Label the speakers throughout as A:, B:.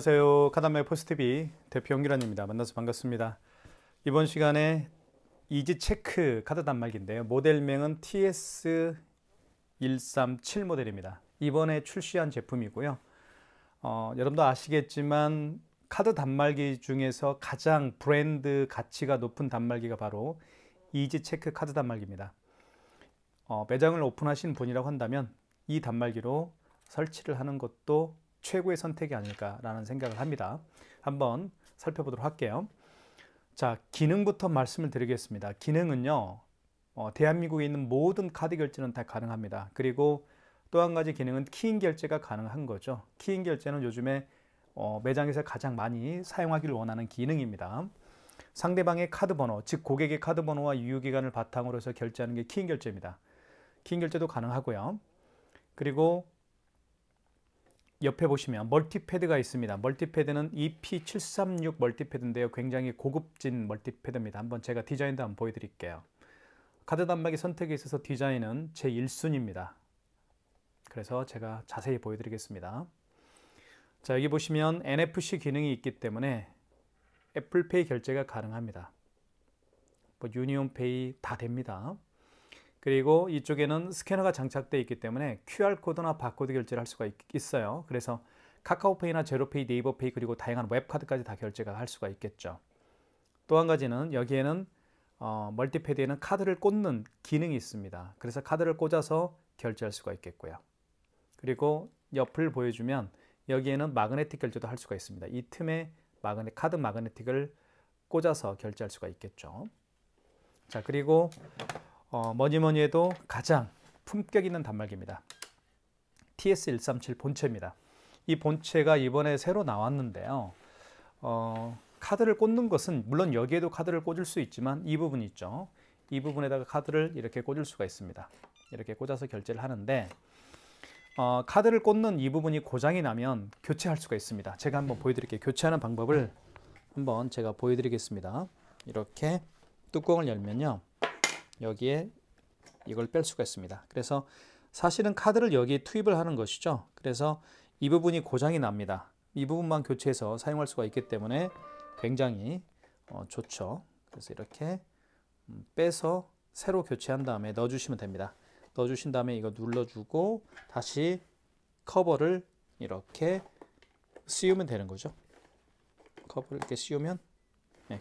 A: 안녕하세요. 카드한마의 포스트비 대표 영기란입니다. 만나서 반갑습니다. 이번 시간에 이지체크 카드 단말기인데요. 모델명은 TS137 모델입니다. 이번에 출시한 제품이고요. 여러분도 아시겠지만 카드 단말기 중에서 가장 브랜드 가치가 높은 단말기가 바로 이지체크 카드 단말기입니다. 매장을 오픈하신 분이라고 한다면 이 단말기로 설치를 하는 것도 최고의 선택이 아닐까라는 생각을 합니다. 한번 살펴보도록 할게요. 자, 기능부터 말씀을 드리겠습니다. 기능은요, 대한민국에 있는 모든 카드 결제는 다 가능합니다. 그리고 또 한 가지 기능은 키인 결제가 가능한 거죠. 키인 결제는 요즘에 매장에서 가장 많이 사용하기를 원하는 기능입니다. 상대방의 카드 번호, 즉 고객의 카드 번호와 유효기간을 바탕으로 해서 결제하는 게 키인 결제입니다. 키인 결제도 가능하고요. 그리고 옆에 보시면 멀티패드가 있습니다. 멀티패드는 EP736 멀티패드인데요. 굉장히 고급진 멀티패드입니다. 한번 제가 디자인도 한번 보여드릴게요. 카드 단말기 선택에 있어서 디자인은 제 1순위입니다. 그래서 제가 자세히 보여드리겠습니다. 자, 여기 보시면 NFC 기능이 있기 때문에 애플페이 결제가 가능합니다. 유니온페이 다 됩니다. 그리고 이쪽에는 스캐너가 장착되어 있기 때문에 QR코드나 바코드 결제를 할 수가 있어요. 그래서 카카오페이나 제로페이, 네이버페이 그리고 다양한 웹카드까지 다 결제가 할 수가 있겠죠. 또 한 가지는 여기에는 멀티패드에는 카드를 꽂는 기능이 있습니다. 그래서 카드를 꽂아서 결제할 수가 있겠고요. 그리고 옆을 보여주면 여기에는 마그네틱 결제도 할 수가 있습니다. 이 틈에 카드 마그네틱을 꽂아서 결제할 수가 있겠죠. 자, 그리고 뭐니 해도 가장 품격 있는 단말기입니다. TS137 본체입니다. 이 본체가 이번에 새로 나왔는데요. 카드를 꽂는 것은 물론 여기에도 카드를 꽂을 수 있지만 이 부분 있죠. 이 부분에다가 카드를 이렇게 꽂을 수가 있습니다. 이렇게 꽂아서 결제를 하는데 카드를 꽂는 이 부분이 고장이 나면 교체할 수가 있습니다. 제가 한번 보여드릴게요. 교체하는 방법을 한번 제가 보여드리겠습니다. 이렇게 뚜껑을 열면요. 여기에 이걸 뺄 수가 있습니다. 그래서 사실은 카드를 여기에 투입을 하는 것이죠. 그래서 이 부분이 고장이 납니다. 이 부분만 교체해서 사용할 수가 있기 때문에 굉장히 좋죠. 그래서 이렇게 빼서 새로 교체한 다음에 넣어주시면 됩니다. 넣어주신 다음에 이거 눌러주고 다시 커버를 이렇게 씌우면 되는 거죠. 커버를 이렇게 씌우면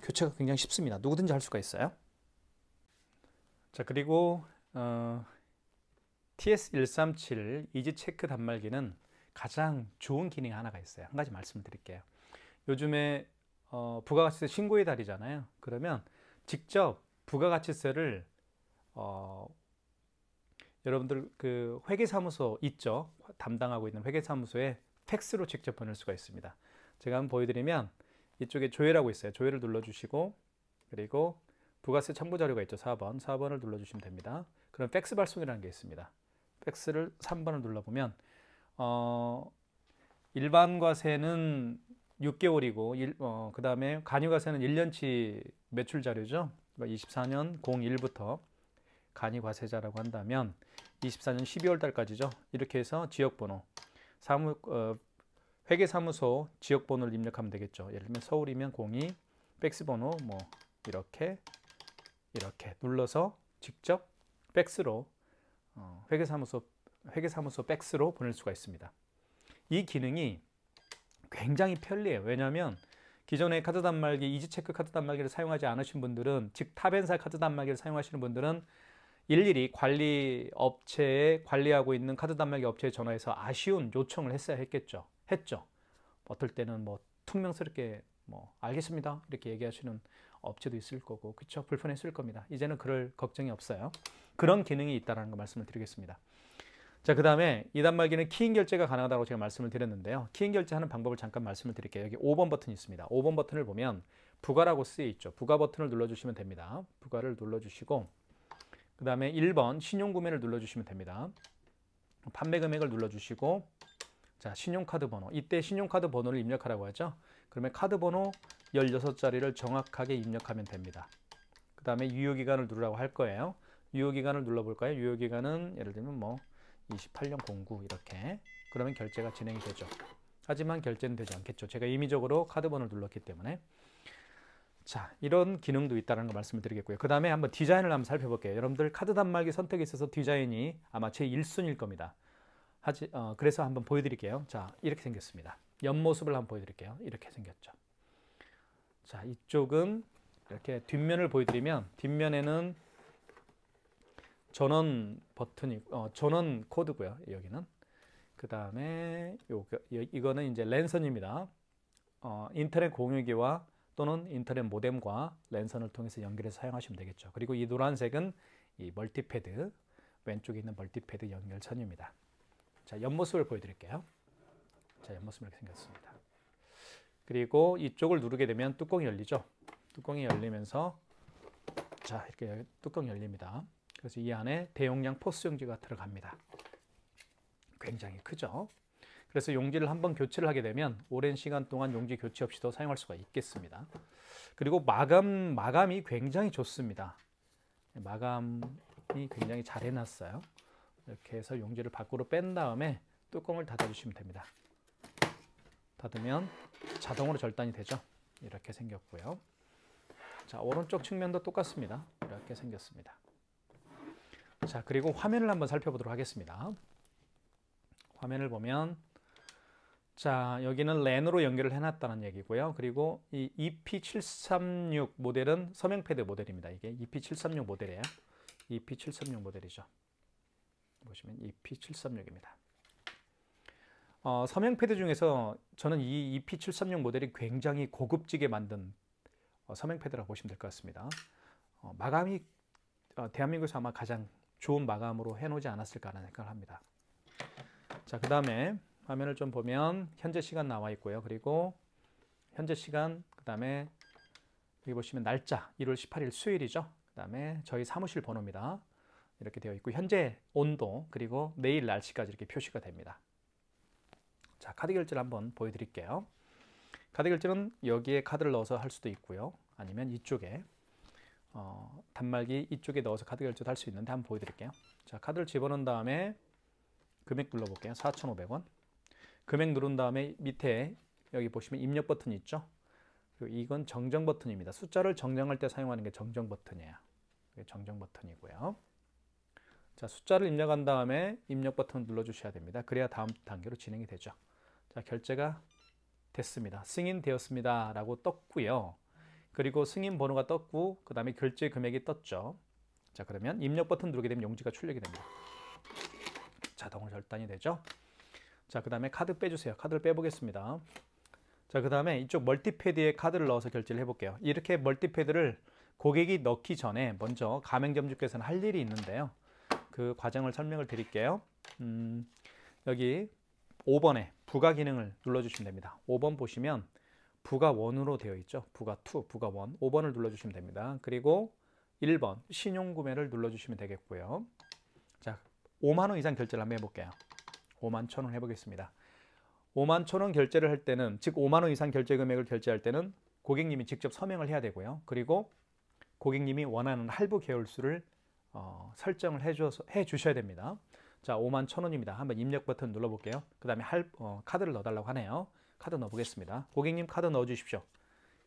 A: 교체가 굉장히 쉽습니다. 누구든지 할 수가 있어요. 자, 그리고 TS137 이지체크 단말기는 가장 좋은 기능이 하나가 있어요. 한 가지 말씀드릴게요. 요즘에 부가가치세 신고의 달이잖아요. 그러면 직접 부가가치세를 여러분들 그 회계사무소 있죠? 담당하고 있는 회계사무소에 팩스로 직접 보낼 수가 있습니다. 제가 한번 보여드리면 이쪽에 조회라고 있어요. 조회를 눌러주시고 그리고 부가세 첨부자료가 있죠. 4번을 눌러주시면 됩니다. 그럼 팩스 발송이라는 게 있습니다. 팩스를 3번을 눌러보면 일반 과세는 6개월이고 그 다음에 간이과세는 1년치 매출 자료죠. 24년 01부터 간이과세자라고 한다면 24년 12월 달까지죠. 이렇게 해서 지역번호 회계사무소 지역번호를 입력하면 되겠죠. 예를 들면 서울이면 02 팩스번호 뭐 이렇게 눌러서 직접 팩스로 회계사무소 팩스로 보낼 수가 있습니다. 이 기능이 굉장히 편리해요. 왜냐하면 기존의 카드 단말기 이지체크 카드 단말기를 사용하지 않으신 분들은 즉 탑엔사 카드 단말기를 사용하시는 분들은 일일이 관리 업체에 관리하고 있는 카드 단말기 업체에 전화해서 아쉬운 요청을 했죠. 어떨 때는 뭐 퉁명스럽게 알겠습니다 이렇게 얘기하시는 업체도 있을 거고 그쵸? 불편했을 겁니다. 이제는 그럴 걱정이 없어요. 그런 기능이 있다는 거 말씀을 드리겠습니다. 자, 그 다음에 이 단말기는 키인 결제가 가능하다고 제가 말씀을 드렸는데요. 키인 결제하는 방법을 잠깐 말씀을 드릴게요. 여기 5번 버튼이 있습니다. 5번 버튼을 보면 부가라고 쓰여 있죠. 부가 버튼을 눌러주시면 됩니다. 부가를 눌러주시고 그 다음에 1번 신용구매를 눌러주시면 됩니다. 판매 금액을 눌러주시고 자, 신용카드 번호. 이때 신용카드 번호를 입력하라고 하죠. 그러면 카드 번호 16자리를 정확하게 입력하면 됩니다. 그 다음에 유효기간을 누르라고 할 거예요. 유효기간을 눌러볼까요? 유효기간은 예를 들면 28년 09 이렇게. 그러면 결제가 진행이 되죠. 하지만 결제는 되지 않겠죠. 제가 임의적으로 카드번호를 눌렀기 때문에. 자, 이런 기능도 있다는 거 말씀을 드리겠고요. 그 다음에 한번 디자인을 한번 살펴볼게요. 여러분들 카드 단말기 선택에 있어서 디자인이 아마 제 1순위일 겁니다. 그래서 한번 보여드릴게요. 자, 이렇게 생겼습니다. 옆모습을 한번 보여드릴게요. 이렇게 생겼죠. 자, 이쪽은 이렇게 뒷면을 보여드리면 뒷면에는 전원 버튼이 전원 코드고요. 여기는 그 다음에 이거는 이제 랜선입니다. 인터넷 공유기와 또는 인터넷 모뎀과 랜선을 통해서 연결해서 사용하시면 되겠죠. 그리고 이 노란색은 이 멀티패드, 왼쪽에 있는 멀티패드 연결선입니다. 자, 옆모습을 보여드릴게요. 자, 옆모습 이렇게 생겼습니다. 그리고 이쪽을 누르게 되면 뚜껑이 열리죠. 뚜껑이 열리면서 자, 이렇게 뚜껑이 열립니다. 그래서 이 안에 대용량 포스 용지가 들어갑니다. 굉장히 크죠. 그래서 용지를 한번 교체를 하게 되면 오랜 시간 동안 용지 교체 없이도 사용할 수가 있겠습니다. 그리고 마감이 굉장히 좋습니다. 마감이 굉장히 잘 해놨어요. 이렇게 해서 용지를 밖으로 뺀 다음에 뚜껑을 닫아주시면 됩니다. 닫으면 자동으로 절단이 되죠. 이렇게 생겼고요. 자, 오른쪽 측면도 똑같습니다. 이렇게 생겼습니다. 자, 그리고 화면을 한번 살펴보도록 하겠습니다. 화면을 보면 자, 여기는 랜으로 연결을 해놨다는 얘기고요. 그리고 이 EP736 모델은 서명패드 모델입니다. 이게 EP736 모델이에요. EP736 모델이죠. 보시면 EP736입니다. 서명패드 중에서 저는 이 EP736 모델이 굉장히 고급지게 만든 서명패드라고 보시면 될 것 같습니다. 마감이 대한민국에서 아마 가장 좋은 마감으로 해놓지 않았을까 하는 생각을 합니다. 자, 그 다음에 화면을 좀 보면 현재 시간 나와 있고요. 그리고 현재 시간, 그 다음에 여기 보시면 날짜 1월 18일 수요일이죠. 그 다음에 저희 사무실 번호입니다. 이렇게 되어 있고 현재 온도 그리고 내일 날씨까지 이렇게 표시가 됩니다. 자, 카드 결제를 한번 보여드릴게요. 카드 결제는 여기에 카드를 넣어서 할 수도 있고요. 아니면 이쪽에 단말기 이쪽에 넣어서 카드 결제도 할 수 있는데 한번 보여드릴게요. 자, 카드를 집어넣은 다음에 금액 눌러볼게요. 4,500원. 금액 누른 다음에 밑에 여기 보시면 입력 버튼이 있죠. 그리고 이건 정정 버튼입니다. 숫자를 정정할 때 사용하는 게 정정 버튼이에요. 이게 정정 버튼이고요. 자, 숫자를 입력한 다음에 입력 버튼을 눌러주셔야 됩니다. 그래야 다음 단계로 진행이 되죠. 자, 결제가 됐습니다. 승인되었습니다 라고 떴고요. 그리고 승인 번호가 떴고 그 다음에 결제 금액이 떴죠. 자, 그러면 입력 버튼 누르게 되면 용지가 출력이 됩니다. 자동으로 절단이 되죠. 자, 그 다음에 카드 빼주세요. 카드를 빼보겠습니다. 자, 그 다음에 이쪽 멀티패드에 카드를 넣어서 결제를 해볼게요. 이렇게 멀티패드를 고객이 넣기 전에 먼저 가맹점주께서는 할 일이 있는데요. 그 과정을 설명을 드릴게요. 여기 5번에 부가 기능을 눌러주시면 됩니다. 5번 보시면 부가 1으로 되어 있죠. 부가 2, 부가 1, 5번을 눌러주시면 됩니다. 그리고 1번 신용구매를 눌러주시면 되겠고요. 자, 5만 원 이상 결제를 한번 해볼게요. 5만 1,000원 해보겠습니다. 5만 1,000원 결제를 할 때는 즉 5만 원 이상 결제 금액을 결제할 때는 고객님이 직접 서명을 해야 되고요. 그리고 고객님이 원하는 할부 계열수를 설정을 해 주셔야 됩니다. 자, 5만 1,000원입니다. 한번 입력 버튼 눌러볼게요. 그 다음에 카드를 넣어달라고 하네요. 카드 넣어보겠습니다. 고객님 카드 넣어주십시오.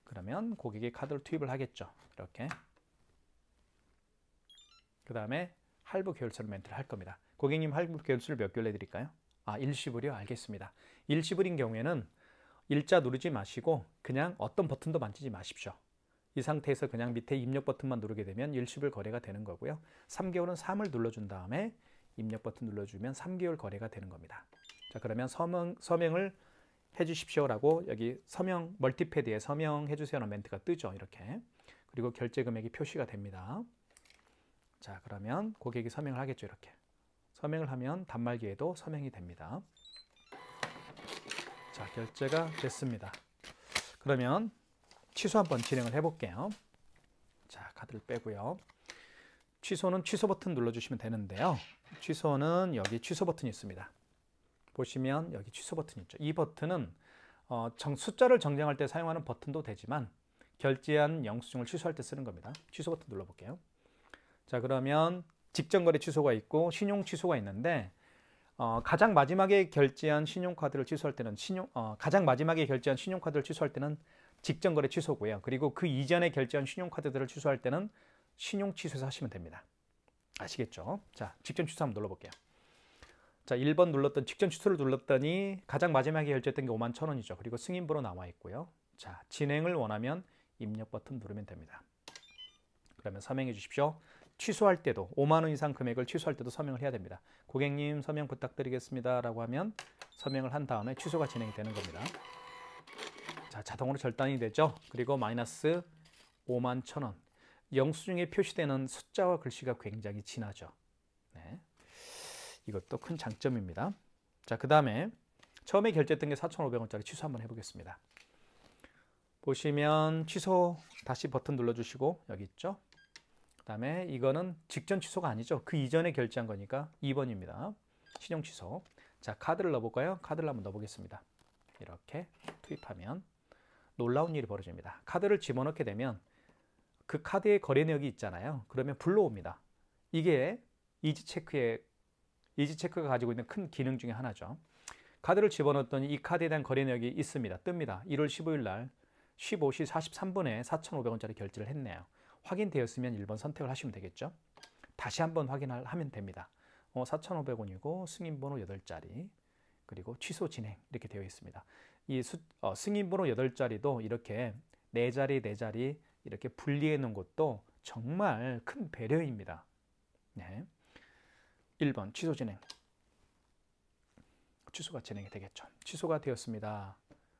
A: 그러면 고객이 카드를 투입을 하겠죠. 이렇게. 그 다음에 할부 계열수를 멘트를 할 겁니다. 고객님 할부 계열수를 몇 개월 내드릴까요? 일시불이요? 알겠습니다. 일시불인 경우에는 일자 누르지 마시고 그냥 어떤 버튼도 만지지 마십시오. 이 상태에서 그냥 밑에 입력 버튼만 누르게 되면 일시불 거래가 되는 거고요. 3개월은 3을 눌러준 다음에 입력 버튼 눌러주면 3개월 거래가 되는 겁니다. 자, 그러면 서명을 해주십시오라고 여기 서명 멀티패드에 서명해주세요라는 멘트가 뜨죠. 이렇게. 그리고 결제 금액이 표시가 됩니다. 자, 그러면 고객이 서명을 하겠죠. 이렇게. 서명을 하면 단말기에도 서명이 됩니다. 자, 결제가 됐습니다. 그러면 취소 한번 진행을 해볼게요. 자, 카드를 빼고요. 취소는 취소 버튼 눌러주시면 되는데요. 취소는 여기 취소 버튼이 있습니다. 보시면 여기 취소 버튼이 있죠. 이 버튼은 숫자를 정정할 때 사용하는 버튼도 되지만 결제한 영수증을 취소할 때 쓰는 겁니다. 취소 버튼 눌러볼게요. 자, 그러면 직전거래 취소가 있고 신용 취소가 있는데 가장 마지막에 결제한 신용카드를 취소할 때는 가장 마지막에 결제한 신용카드를 취소할 때는 직전 거래 취소고요. 그리고 그 이전에 결제한 신용카드들을 취소할 때는 신용 취소해서 하시면 됩니다. 아시겠죠? 자, 직전 취소 한번 눌러볼게요. 자, 1번 눌렀던 직전 취소를 눌렀더니 가장 마지막에 결제했던 게 51,000원이죠. 그리고 승인번호 나와 있고요. 자, 진행을 원하면 입력 버튼 누르면 됩니다. 그러면 서명해 주십시오. 취소할 때도 5만 원 이상 금액을 취소할 때도 서명을 해야 됩니다. 고객님 서명 부탁드리겠습니다 라고 하면 서명을 한 다음에 취소가 진행이 되는 겁니다. 자, 자동으로 절단이 되죠. 그리고 마이너스 51,000원. 영수증에 표시되는 숫자와 글씨가 굉장히 진하죠. 네. 이것도 큰 장점입니다. 자, 그 다음에 처음에 결제했던 게 4,500원짜리 취소 한번 해보겠습니다. 보시면 취소 다시 버튼 눌러주시고 여기 있죠. 그 다음에 이거는 직전 취소가 아니죠. 그 이전에 결제한 거니까 2번입니다. 신용 취소. 자, 카드를 넣어볼까요? 카드를 한번 넣어보겠습니다. 이렇게 투입하면 놀라운 일이 벌어집니다. 카드를 집어넣게 되면 그 카드의 거래 내역이 있잖아요. 그러면 불러옵니다. 이게 이지체크가 가지고 있는 큰 기능 중에 하나죠. 카드를 집어넣었더니 이 카드에 대한 거래 내역이 있습니다. 뜹니다. 1월 15일 날 15시 43분에 4,500원짜리 결제를 했네요. 확인되었으면 1번 선택을 하시면 되겠죠. 다시 한번 확인을 하면 됩니다. 4,500원이고 승인번호 8자리 그리고 취소 진행 이렇게 되어 있습니다. 이 승인번호 8자리도 이렇게 4자리 4자리 이렇게 분리해 놓은 것도 정말 큰 배려입니다. 네. 1번 취소 진행. 취소가 진행이 되겠죠. 취소가 되었습니다.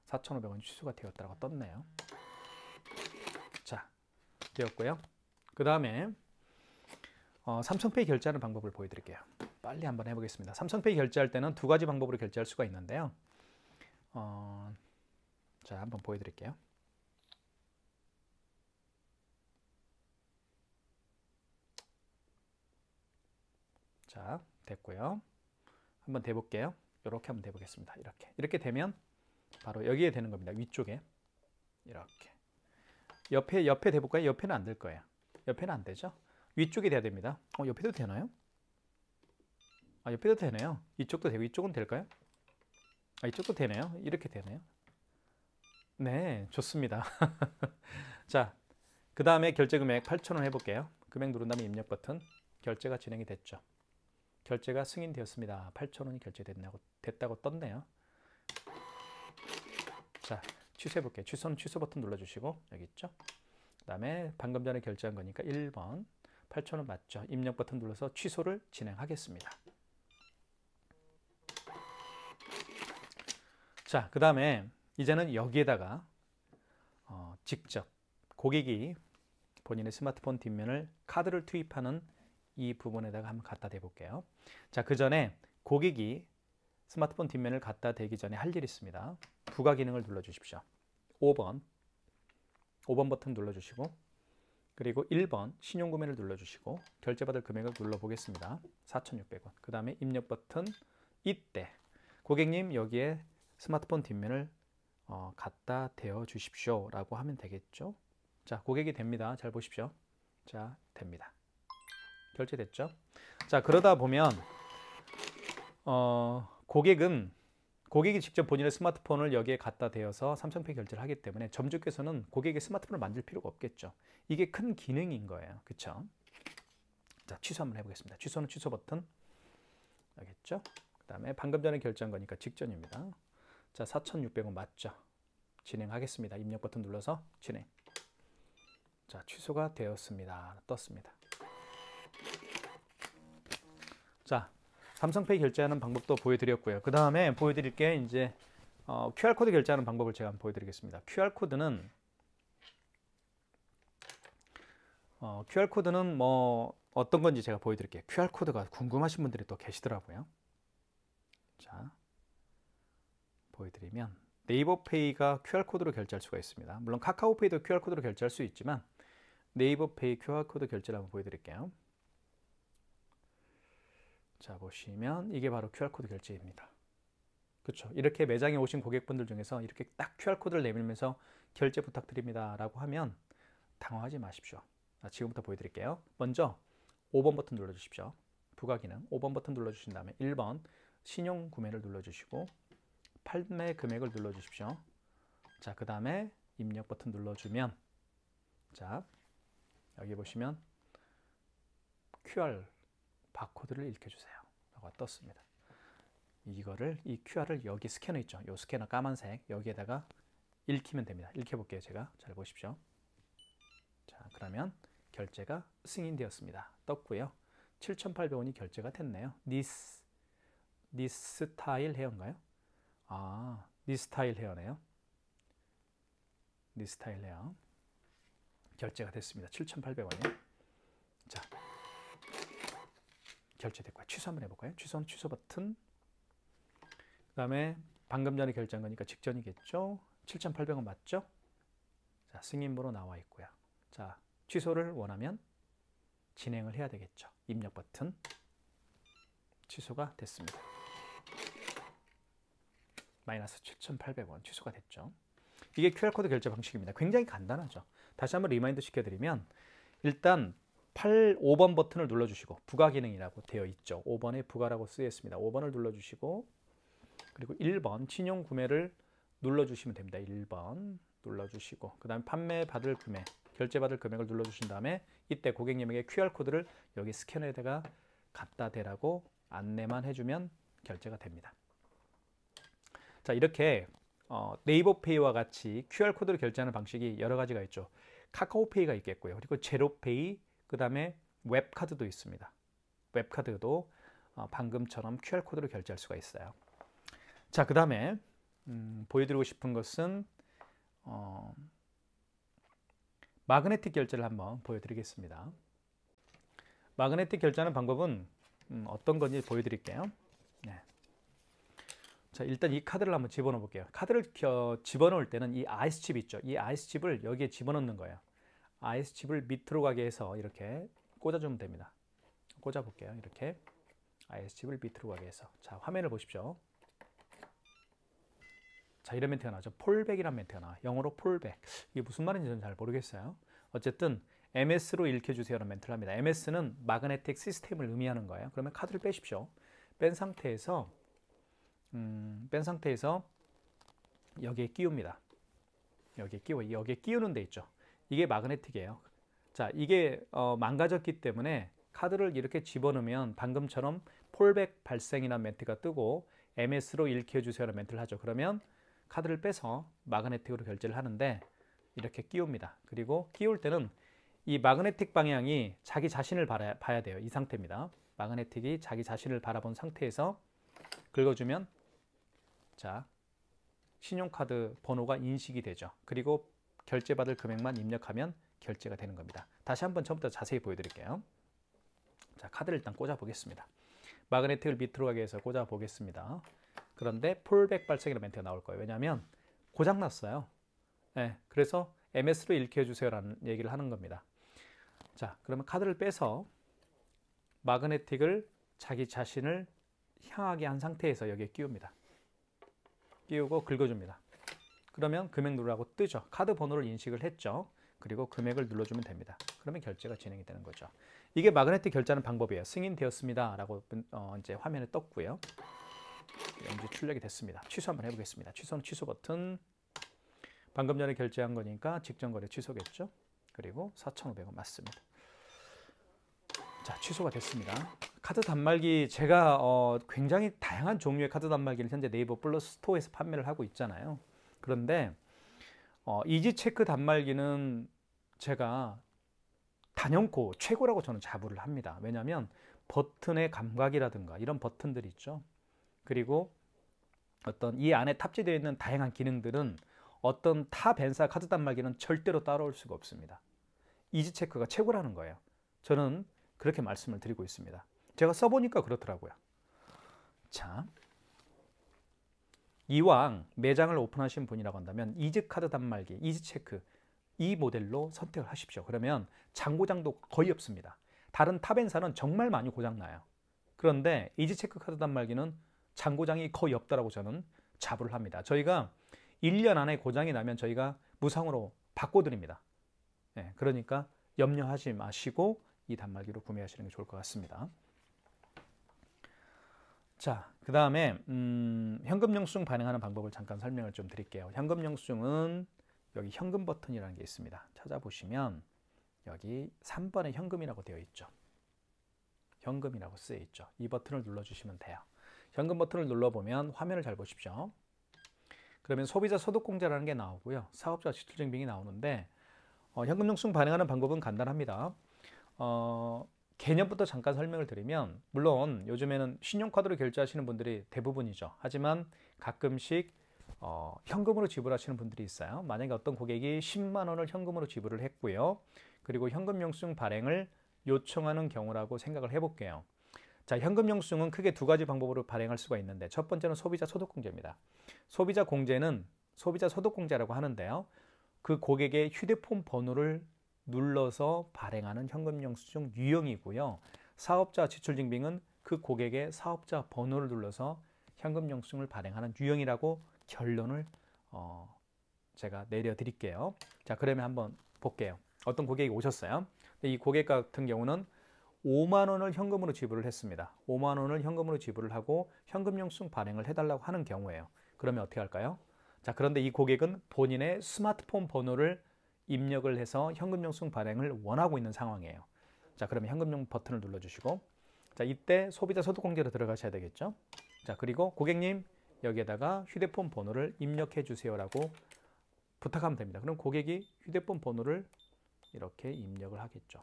A: 4,500원 취소가 되었다고 떴네요. 자, 되었고요. 그 다음에 삼성페이 결제하는 방법을 보여드릴게요. 빨리 한번 해보겠습니다. 삼성페이 결제할 때는 두 가지 방법으로 결제할 수가 있는데요. 자, 한번 보여드릴게요. 자, 됐고요. 한번 대볼게요. 이렇게 한번 대보겠습니다. 이렇게 되면 바로 여기에 되는 겁니다. 위쪽에 이렇게 옆에 대볼까요? 옆에는 안 될 거예요. 옆에는 안 되죠. 위쪽에 돼야 됩니다. 옆에도 되나요? 옆에도 되네요. 이쪽도 되고 이쪽은 될까요? 이쪽도 되네요. 이렇게 되네요. 네, 좋습니다. 자, 그 다음에 결제 금액 8,000원 해볼게요. 금액 누른 다음에 입력 버튼. 결제가 진행이 됐죠. 결제가 승인되었습니다. 8,000원이 결제됐다고 떴네요. 자, 취소해볼게요. 취소는 취소 버튼 눌러주시고 여기 있죠. 그 다음에 방금 전에 결제한 거니까 1번 8,000원 맞죠. 입력 버튼 눌러서 취소를 진행하겠습니다. 자, 그 다음에 이제는 여기에다가 직접 고객이 본인의 스마트폰 뒷면을 카드를 투입하는 이 부분에다가 한번 갖다 대볼게요. 자, 그 전에 고객이 스마트폰 뒷면을 갖다 대기 전에 할 일이 있습니다. 부가 기능을 눌러주십시오. 5번 버튼 눌러주시고 그리고 1번 신용구매를 눌러주시고 결제받을 금액을 눌러보겠습니다. 4,600원. 그 다음에 입력 버튼. 이때 고객님 여기에 스마트폰 뒷면을 갖다 대어 주십시오 라고 하면 되겠죠. 자, 고객이 됩니다. 잘 보십시오. 자, 됩니다. 결제됐죠. 자, 그러다 보면 고객이 직접 본인의 스마트폰을 여기에 갖다 대어서 삼성페이 결제를 하기 때문에 점주께서는 고객의 스마트폰을 만질 필요가 없겠죠. 이게 큰 기능인 거예요. 그쵸? 자, 취소 한번 해보겠습니다. 취소는 취소 버튼. 알겠죠? 그 다음에 방금 전에 결제한 거니까 직전입니다. 자, 4,600원 맞죠? 진행하겠습니다. 입력 버튼 눌러서 진행. 자, 취소가 되었습니다. 떴습니다. 자, 삼성페이 결제하는 방법도 보여드렸고요. 그 다음에 보여드릴 게 이제 QR코드 결제하는 방법을 제가 한번 보여드리겠습니다. QR코드는 뭐 어떤 건지 제가 보여드릴게요. QR코드가 궁금하신 분들이 또 계시더라고요. 자, 보여드리면 네이버페이가 QR코드로 결제할 수가 있습니다. 물론 카카오페이도 QR코드로 결제할 수 있지만 네이버페이 QR코드 결제를 한번 보여드릴게요. 자, 보시면 이게 바로 QR코드 결제입니다. 그렇죠? 이렇게 매장에 오신 고객분들 중에서 이렇게 딱 QR코드를 내밀면서 결제 부탁드립니다 라고 하면 당황하지 마십시오. 자, 지금부터 보여드릴게요. 먼저 5번 버튼 눌러주십시오. 부가 기능 5번 버튼 눌러주신 다음에 1번 신용 구매를 눌러주시고 판매 금액을 눌러주십시오. 자, 그 다음에 입력 버튼 눌러주면 자, 여기 보시면 QR 바코드를 읽혀주세요 라고 떴습니다. 이거를 이 QR을 여기 스캐너 있죠. 이 스캐너 까만색 여기에다가 읽히면 됩니다. 읽혀볼게요. 제가 잘 보십시오. 자, 그러면 결제가 승인되었습니다. 떴고요. 7,800원이 결제가 됐네요. This style 헤어인가요? 아, This style 헤어네요. This style 헤어 결제가 됐습니다. 7,800원이요. 자, 결제됐고요. 취소 한번 해볼까요? 취소는 취소 버튼. 그 다음에 방금 전에 결제한 거니까 직전이겠죠. 7,800원 맞죠? 자, 승인번호 나와 있고요. 자, 취소를 원하면 진행을 해야 되겠죠. 입력 버튼. 취소가 됐습니다. 마이너스 7,800원 취소가 됐죠. 이게 QR코드 결제 방식입니다. 굉장히 간단하죠. 다시 한번 리마인드 시켜드리면 일단 5번 버튼을 눌러주시고 부가 기능이라고 되어 있죠. 5번에 부가라고 쓰여 있습니다. 5번을 눌러주시고 그리고 1번 신용 구매를 눌러주시면 됩니다. 1번 눌러주시고 그 다음에 판매 받을 금액, 결제 받을 금액을 눌러주신 다음에 이때 고객님에게 QR코드를 여기 스캐너에다가 갖다 대라고 안내만 해주면 결제가 됩니다. 자, 이렇게 네이버페이와 같이 QR코드를 결제하는 방식이 여러 가지가 있죠. 카카오페이가 있겠고요. 그리고 제로페이, 그 다음에 웹카드도 있습니다. 웹카드도 방금처럼 QR코드로 결제할 수가 있어요. 자, 그 다음에 보여드리고 싶은 것은 마그네틱 결제를 한번 보여드리겠습니다. 마그네틱 결제하는 방법은 어떤 건지 보여드릴게요. 네. 자, 일단 이 카드를 한번 집어넣어 볼게요. 카드를 집어넣을 때는 이 아이스칩 있죠. 이 아이스칩을 여기에 집어넣는 거예요. 아이스칩을 밑으로 가게 해서 이렇게 꽂아주면 됩니다. 꽂아 볼게요. 이렇게 아이스칩을 밑으로 가게 해서. 자, 화면을 보십시오. 자, 이런 멘트가 나오죠. 폴백이라는 멘트가 나와요. 영어로 폴백. 이게 무슨 말인지 저는 잘 모르겠어요. 어쨌든 MS로 읽혀주세요라는 멘트를 합니다. MS는 마그네틱 시스템을 의미하는 거예요. 그러면 카드를 빼십시오. 뺀 상태에서 여기에 끼웁니다. 여기에 끼우는 데 있죠. 이게 마그네틱이에요. 자, 이게 망가졌기 때문에 카드를 이렇게 집어넣으면 방금처럼 폴백 발생이라는 멘트가 뜨고 MS로 읽혀주세요라는 멘트를 하죠. 그러면 카드를 빼서 마그네틱으로 결제를 하는데 이렇게 끼웁니다. 그리고 끼울 때는 이 마그네틱 방향이 자기 자신을 봐야 돼요. 이 상태입니다. 마그네틱이 자기 자신을 바라본 상태에서 긁어주면 자, 신용카드 번호가 인식이 되죠. 그리고 결제받을 금액만 입력하면 결제가 되는 겁니다. 다시 한번 처음부터 자세히 보여드릴게요. 자, 카드를 일단 꽂아 보겠습니다. 마그네틱을 밑으로 가게 해서 꽂아 보겠습니다. 그런데 폴백 발생이라는 멘트가 나올 거예요. 왜냐하면 고장났어요. 네, 그래서 MS로 읽혀주세요라는 얘기를 하는 겁니다. 자, 그러면 카드를 빼서 마그네틱을 자기 자신을 향하게 한 상태에서 여기에 끼웁니다. 끼우고 긁어줍니다. 그러면 금액 누르라고 뜨죠. 카드 번호를 인식을 했죠. 그리고 금액을 눌러주면 됩니다. 그러면 결제가 진행이 되는 거죠. 이게 마그네틱 결제하는 방법이에요. 승인되었습니다 라고 이제 화면에 떴고요. 영지 출력이 됐습니다. 취소 한번 해보겠습니다. 취소는 취소 버튼. 방금 전에 결제한 거니까 직전 거래 취소겠죠. 그리고 4,500원 맞습니다. 자, 취소가 됐습니다. 카드 단말기 제가 굉장히 다양한 종류의 카드 단말기를 현재 네이버 플러스 스토어에서 판매를 하고 있잖아요. 그런데 이지체크 단말기는 제가 단연코 최고라고 저는 자부를 합니다. 왜냐하면 버튼의 감각이라든가 이런 버튼들이 있죠. 그리고 어떤 이 안에 탑재되어 있는 다양한 기능들은 어떤 타 벤사 카드 단말기는 절대로 따라올 수가 없습니다. 이지체크가 최고라는 거예요. 저는 그렇게 말씀을 드리고 있습니다. 제가 써보니까 그렇더라고요. 자, 이왕 매장을 오픈하신 분이라고 한다면 이지카드 단말기, 이지체크 이 모델로 선택을 하십시오. 그러면 장고장도 거의 없습니다. 다른 탑엔사는 정말 많이 고장나요. 그런데 이지체크 카드 단말기는 장고장이 거의 없다라고 저는 자부를 합니다. 저희가 1년 안에 고장이 나면 저희가 무상으로 바꿔드립니다. 네, 그러니까 염려하지 마시고 이 단말기로 구매하시는 게 좋을 것 같습니다. 자, 그 다음에 현금 영수증 발행하는 방법을 잠깐 설명을 좀 드릴게요. 현금 영수증은 여기 현금 버튼이라는 게 있습니다. 찾아보시면 여기 3번에 현금이라고 되어 있죠. 현금이라고 쓰여 있죠. 이 버튼을 눌러주시면 돼요. 현금 버튼을 눌러보면 화면을 잘 보십시오. 그러면 소비자 소득공제라는 게 나오고요. 사업자 지출증빙이 나오는데 현금 영수증 발행하는 방법은 간단합니다. 개념부터 잠깐 설명을 드리면, 물론 요즘에는 신용카드로 결제하시는 분들이 대부분이죠. 하지만 가끔씩 현금으로 지불하시는 분들이 있어요. 만약에 어떤 고객이 10만 원을 현금으로 지불을 했고요. 그리고 현금 영수증 발행을 요청하는 경우라고 생각을 해볼게요. 자, 현금 영수증은 크게 두 가지 방법으로 발행할 수가 있는데, 첫 번째는 소비자 소득공제입니다. 소비자 공제는 소비자 소득공제라고 하는데요. 그 고객의 휴대폰 번호를 눌러서 발행하는 현금 영수증 유형이고요. 사업자 지출증빙은 그 고객의 사업자 번호를 눌러서 현금 영수증을 발행하는 유형이라고 결론을 제가 내려드릴게요. 자, 그러면 한번 볼게요. 어떤 고객이 오셨어요. 이 고객 같은 경우는 5만 원을 현금으로 지불을 했습니다. 5만 원을 현금으로 지불을 하고 현금 영수증 발행을 해달라고 하는 경우예요. 그러면 어떻게 할까요? 자, 그런데 이 고객은 본인의 스마트폰 번호를 입력을 해서 현금 영수증 발행을 원하고 있는 상황이에요. 자, 그러면 현금용 버튼을 눌러주시고, 자, 이때 소비자 소득공제로 들어가셔야 되겠죠. 자, 그리고 고객님 여기에다가 휴대폰 번호를 입력해 주세요라고 부탁하면 됩니다. 그럼 고객이 휴대폰 번호를 이렇게 입력을 하겠죠.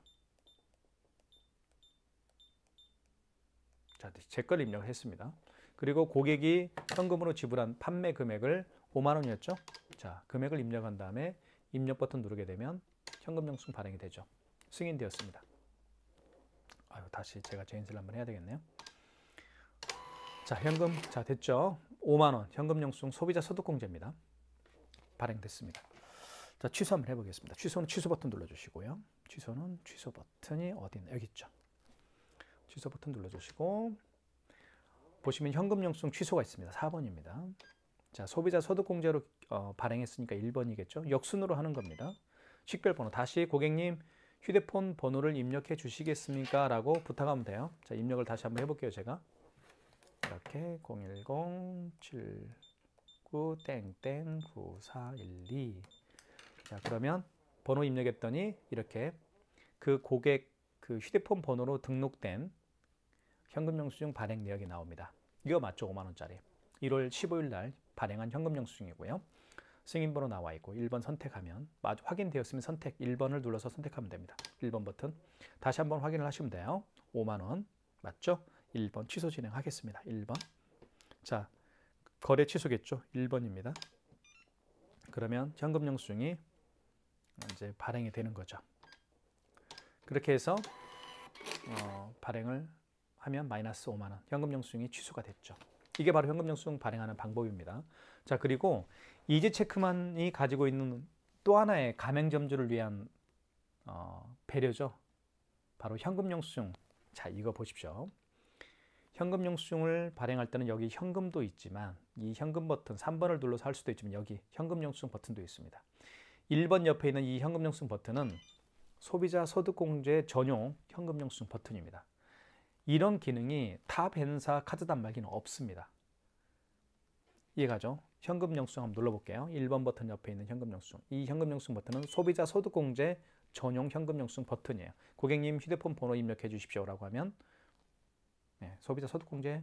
A: 자, 제 걸 입력을 했습니다. 그리고 고객이 현금으로 지불한 판매 금액을 5만 원이었죠. 자, 금액을 입력한 다음에 입력 버튼 누르게 되면 현금 영수증 발행이 되죠. 승인되었습니다. 다시 제가 재인쇄를 한번 해야 되겠네요. 자, 현금, 자, 됐죠. 5만 원 현금 영수증 소비자 소득공제입니다. 발행됐습니다. 자, 취소 한번 해보겠습니다. 취소는 취소 버튼 눌러주시고요. 취소는 취소 버튼이 어디 있나? 여기 있죠. 취소 버튼 눌러주시고, 보시면 현금 영수증 취소가 있습니다. 4번입니다. 자, 소비자 소득공제로 발행했으니까 1번이겠죠. 역순으로 하는 겁니다. 식별번호, 다시 고객님 휴대폰 번호를 입력해 주시겠습니까? 라고 부탁하면 돼요. 자, 입력을 다시 한번 해볼게요. 제가 이렇게 010-79-9412. 자, 그러면 번호 입력했더니 이렇게 그 고객 그 휴대폰 번호로 등록된 현금 영수증 발행 내역이 나옵니다. 이거 맞죠? 5만 원짜리. 1월 15일 날 발행한 현금 영수증이고요. 승인번호 나와 있고 1번 선택하면 확인되었으면 선택 1번을 눌러서 선택하면 됩니다. 1번 버튼. 다시 한번 확인을 하시면 돼요. 5만 원 맞죠? 1번 취소 진행하겠습니다. 1번. 자, 거래 취소겠죠? 1번입니다. 그러면 현금 영수증이 이제 발행이 되는 거죠. 그렇게 해서 발행을 하면 마이너스 5만 원 현금 영수증이 취소가 됐죠. 이게 바로 현금 영수증 발행하는 방법입니다. 자, 그리고 이지체크만이 가지고 있는 또 하나의 가맹점주를 위한 배려죠. 바로 현금 영수증. 자, 이거 보십시오. 현금 영수증을 발행할 때는 여기 현금도 있지만 이 현금 버튼 3번을 눌러서 할 수도 있지만 여기 현금 영수증 버튼도 있습니다. 1번 옆에 있는 이 현금 영수증 버튼은 소비자 소득공제 전용 현금 영수증 버튼입니다. 이런 기능이 타 벤사 카드 단말기는 없습니다. 이해가죠? 현금 영수증 한번 눌러볼게요. 1번 버튼 옆에 있는 현금 영수증. 이 현금 영수증 버튼은 소비자 소득공제 전용 현금 영수증 버튼이에요. 고객님 휴대폰 번호 입력해 주십시오라고 하면 소비자 소득공제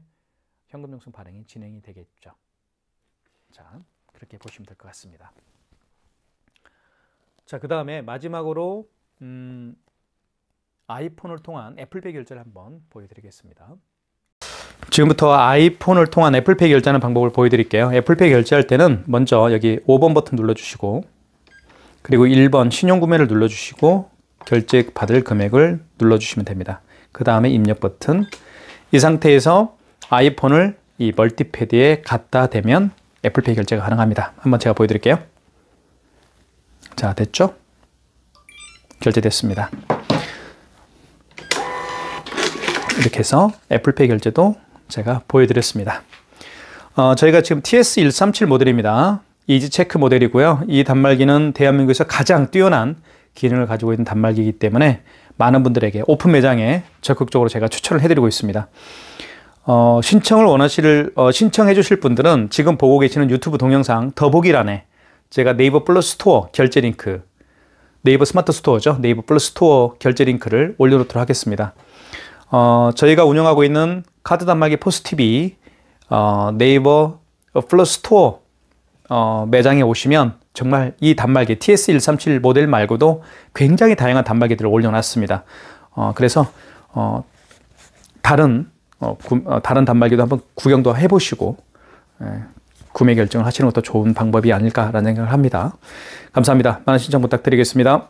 A: 현금 영수증 발행이 진행이 되겠죠. 자, 그렇게 보시면 될 것 같습니다. 자, 그 다음에 마지막으로 아이폰을 통한 애플페이 결제를 한번 보여드리겠습니다. 지금부터 아이폰을 통한 애플페이 결제하는 방법을 보여드릴게요. 애플페이 결제할 때는 먼저 여기 5번 버튼 눌러주시고, 그리고 1번 신용구매를 눌러주시고 결제 받을 금액을 눌러주시면 됩니다. 그 다음에 입력 버튼. 이 상태에서 아이폰을 이 멀티패드에 갖다 대면 애플페이 결제가 가능합니다. 한번 제가 보여드릴게요. 자, 됐죠? 결제됐습니다. 이렇게 해서 애플페이 결제도 제가 보여드렸습니다. 저희가 지금 TS137 모델입니다. 이지체크 모델이고요. 이 단말기는 대한민국에서 가장 뛰어난 기능을 가지고 있는 단말기이기 때문에 많은 분들에게 오픈 매장에 적극적으로 제가 추천을 해드리고 있습니다. 신청해 주실 분들은 지금 보고 계시는 유튜브 동영상 더보기란에 제가 네이버 플러스 스토어 결제 링크, 네이버 스마트 스토어죠. 네이버 플러스 스토어 결제 링크를 올려놓도록 하겠습니다. 저희가 운영하고 있는 카드 단말기 포스TV 네이버 플러스 스토어 매장에 오시면 정말 이 단말기 TS137 모델 말고도 굉장히 다양한 단말기들을 올려놨습니다. 그래서 다른 단말기도 한번 구경도 해보시고 구매 결정을 하시는 것도 좋은 방법이 아닐까라는 생각을 합니다. 감사합니다. 많은 신청 부탁드리겠습니다.